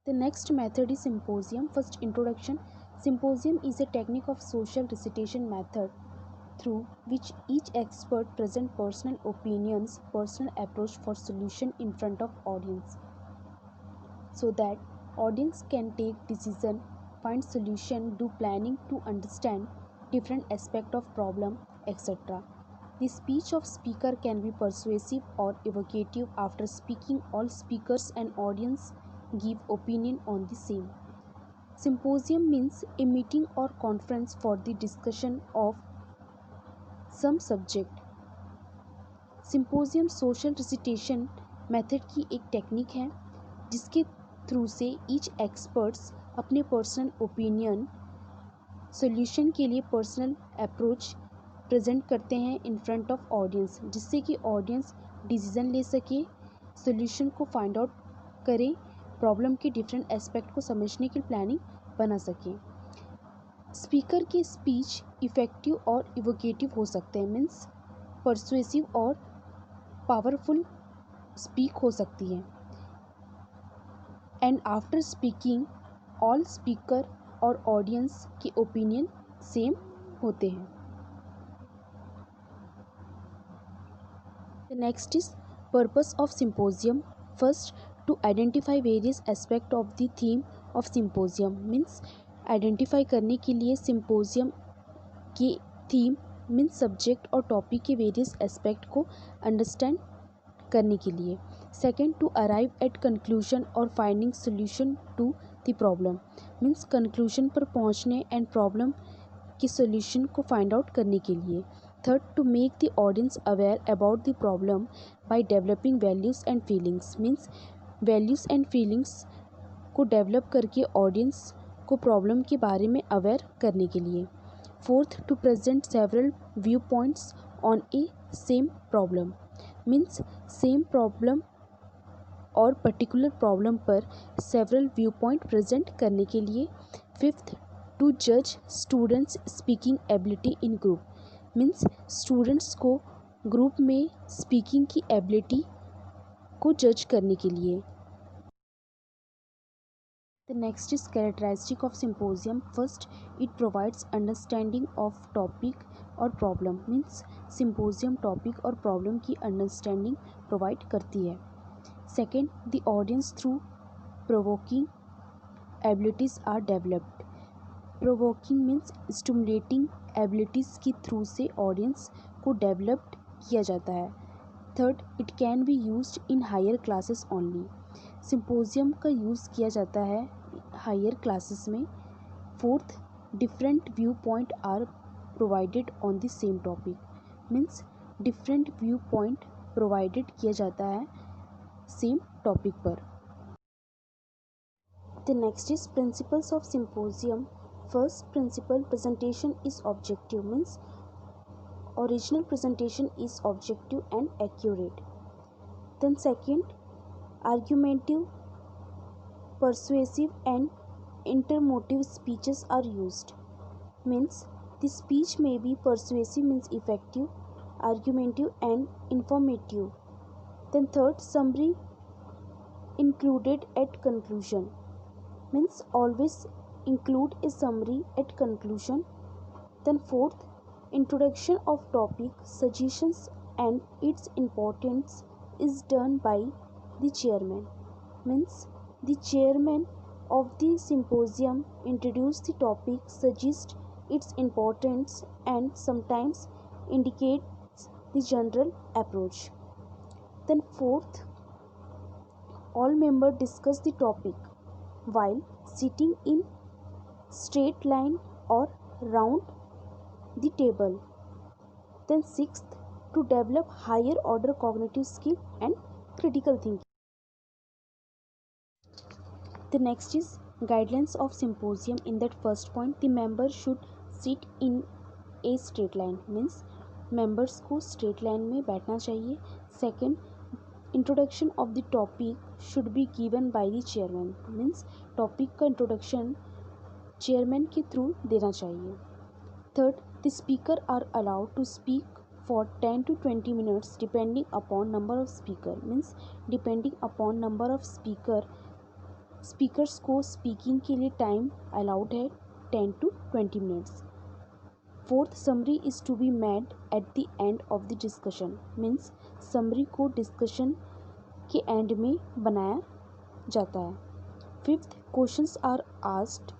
The next method is symposium. First, introduction. Symposium is a technique of social recitation method through which each expert presents personal opinions, personal approach for solution in front of audience, so that audience can take decision, find solution, do planning to understand different aspect of problem, etc. The speech of speaker can be persuasive or evocative. After speaking, all speakers and audience give opinion on the same. Symposium means a meeting or conference for the discussion of some subject. Symposium social recitation method की एक technique है जिसके through से each experts अपने personal opinion, solution के लिए personal approach present करते हैं इन फ्रंट ऑफ ऑडियंस, जिससे कि ऑडियंस डिसीजन ले सके, सॉल्यूशन को फाइंड आउट करे, प्रॉब्लम के डिफरेंट एस्पेक्ट को समझने की प्लानिंग बना सके। स्पीकर के स्पीच इफ़ेक्टिव और इवोकेटिव हो सकते हैं, मीन्स परसुएसिव और पावरफुल स्पीक हो सकती है। And after speaking all speaker और ऑडियंस के ओपिनियन सेम होते हैं। The next is purpose of symposium. First, to identify various aspect of the theme of symposium, means identify करने के लिए सिंपोजियम की थीम मीन्स सब्जेक्ट और टॉपिक के वेरियस एस्पेक्ट को अंडरस्टैंड करने के लिए। Second, to arrive at conclusion और finding solution to the problem, means conclusion पर पहुंचने एंड प्रॉब्लम के सोल्यूशन को फाइंड आउट करने के लिए। Third, to make the audience aware about the problem by developing values and feelings, means values and feelings को develop करके audience को प्रॉब्लम के बारे में अवेयर करने के लिए। Fourth, to present several view points on a same problem, means same problem और पर्टिकुलर प्रॉब्लम पर सेवरल व्यू पॉइंट प्रेजेंट करने के लिए। फिफ्थ, टू जज students speaking ability in group, means students को ग्रुप में स्पीकिंग की एबिलिटी को जज करने के लिए। The next is characteristic of symposium. First, it provides understanding of topic और problem, means symposium topic और problem की understanding provide करती है। Second, the audience through provoking abilities are developed. Provoking means stimulating abilities की through से audience को developed किया जाता है। Third, it can be used in higher classes only. Symposium का यूज़ किया जाता है हायर क्लासेस में। Fourth, different view point are provided on the same topic, means different view point provided किया जाता है सेम टॉपिक पर। The next is principles of symposium. First principle, presentation is objective, means original presentation is objective and accurate. Then second, argumentative, persuasive and intermotive speeches are used, means the speech may be persuasive means effective, argumentative and informative. Then third, summary included at conclusion, means always include a summary at conclusion. Then fourth, introduction of topic, suggestions and its importance is done by the chairman, means the chairman of the symposium introduce the topic, suggest its importance and sometimes indicates the general approach. Then fourth, all members discuss the topic while sitting in straight line or round the table. Then sixth, to develop higher order cognitive skill and critical thinking. The next is guidelines of symposium. In that first point, the members should sit in a straight line, means members को straight line में बैठना चाहिए. Second, introduction of the topic should be given by the chairman, means topic का introduction chairman के through देना चाहिए. Third, the speaker are allowed to speak for 10 to 20 minutes depending upon number of speaker, means depending upon number of speaker speakers को speaking के लिए time allowed है 10 to 20 minutes. Fourth, summary is to be made at the end of the discussion, means summary को discussion के end में बनाया जाता है। Fifth, questions are asked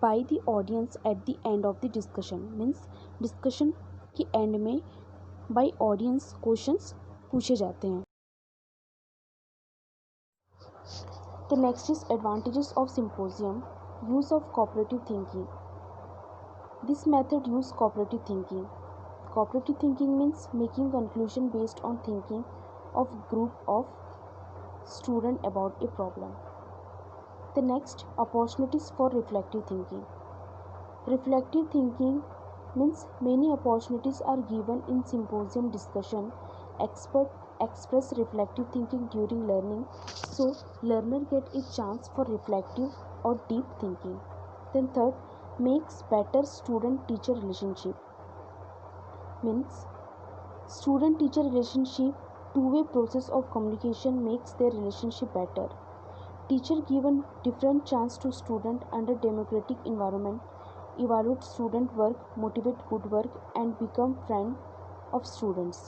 by the audience at the end of the discussion, means discussion के end में by audience questions पूछे जाते हैं। The next is advantages of symposium, use of cooperative thinking. This method use cooperative thinking. Cooperative thinking means making conclusion based on thinking of group of student about a problem. The next, opportunities for reflective thinking. Reflective thinking means many opportunities are given in symposium discussion. Expert express reflective thinking during learning, so learner get a chance for reflective or deep thinking. Then third, makes better student teacher relationship, means student teacher relationship, two-way process of communication makes their relationship better. Teacher given different chance to student under democratic environment, evaluate student work, motivate good work and become friend of students.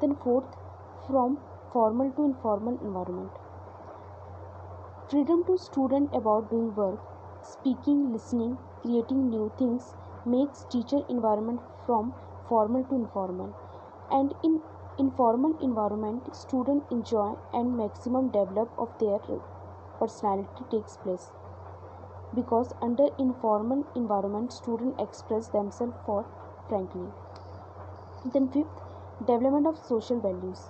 Then fourth, from formal to informal environment. Freedom to student about doing work, speaking, listening, creating new things makes teacher environment from formal to informal. And in informal environment, student enjoy and maximum develop of their personality takes place. Because under informal environment, student express themselves for frankly. Then fifth, development of social values,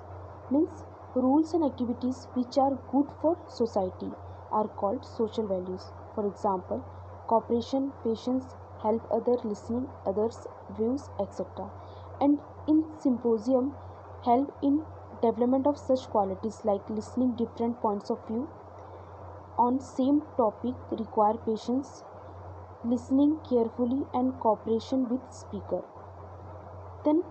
means rules and activities which are good for society are called social values. For example, cooperation, patience, help other, listening others views, etc. And in symposium help in development of such qualities like listening different points of view on same topic require patience, listening carefully and cooperation with speaker. Then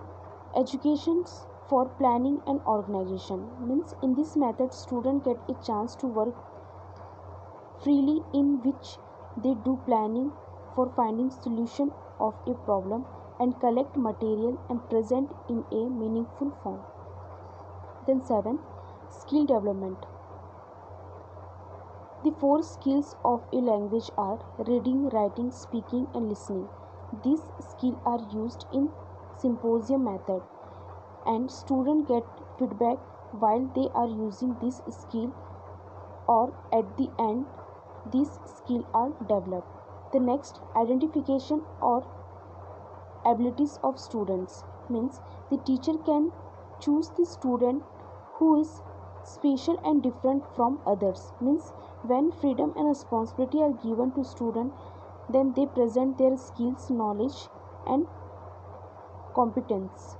educations for planning and organization, means in this method students get a chance to work freely in which they do planning for finding solution of a problem and collect material and present in a meaningful form. Then 7, skill development. The 4 skills of a language are reading, writing, speaking and listening. These skills are used in symposium method and students get feedback while they are using this skill, or at the end these skills are developed. The next, identification or abilities of students, means the teacher can choose the student who is special and different from others, means when freedom and responsibility are given to student, then they present their skills, knowledge and competence.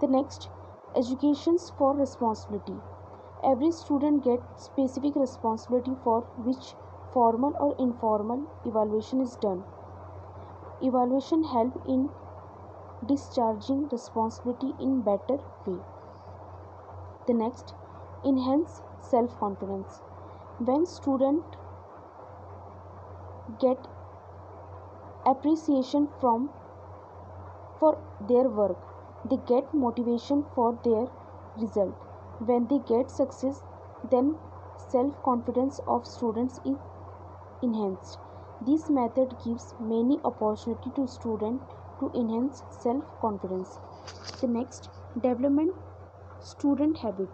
The next, educations for responsibility. Every student gets specific responsibility for which formal or informal evaluation is done. Evaluation help in discharging responsibility in better way. The next, enhance self-confidence. When students get appreciation for their work, they get motivation for their result. When they get success, then self-confidence of students is enhanced. This method gives many opportunity to students to enhance self-confidence. The next, development student habit.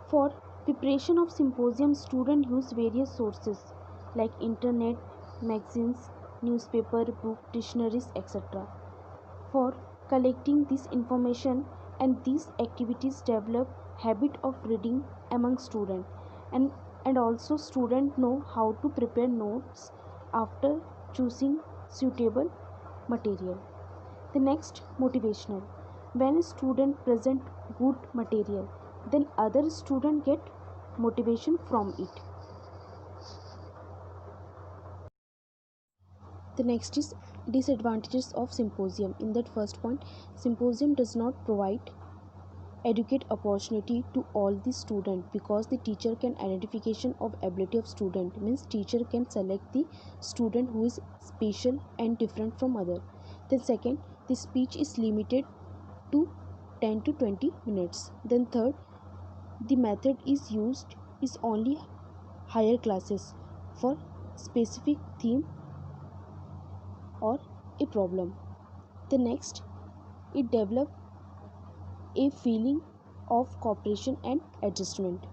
For preparation of symposium, students use various sources like internet, magazines, newspaper, book, dictionaries, etc. For collecting this information, and these activities develop habit of reading among students, and also students know how to prepare notes after choosing suitable material. The next, motivational. When a student present good material, then other student get motivation from it. The next is disadvantages of symposium. In that first point, symposium does not provide educate opportunity to all the student, because the teacher can identification of ability of student, means teacher can select the student who is special and different from other. Then second, the speech is limited to 10 to 20 minutes. Then third, the method is used is only higher classes for specific theme or a problem. The next, it develop a feeling of cooperation and adjustment.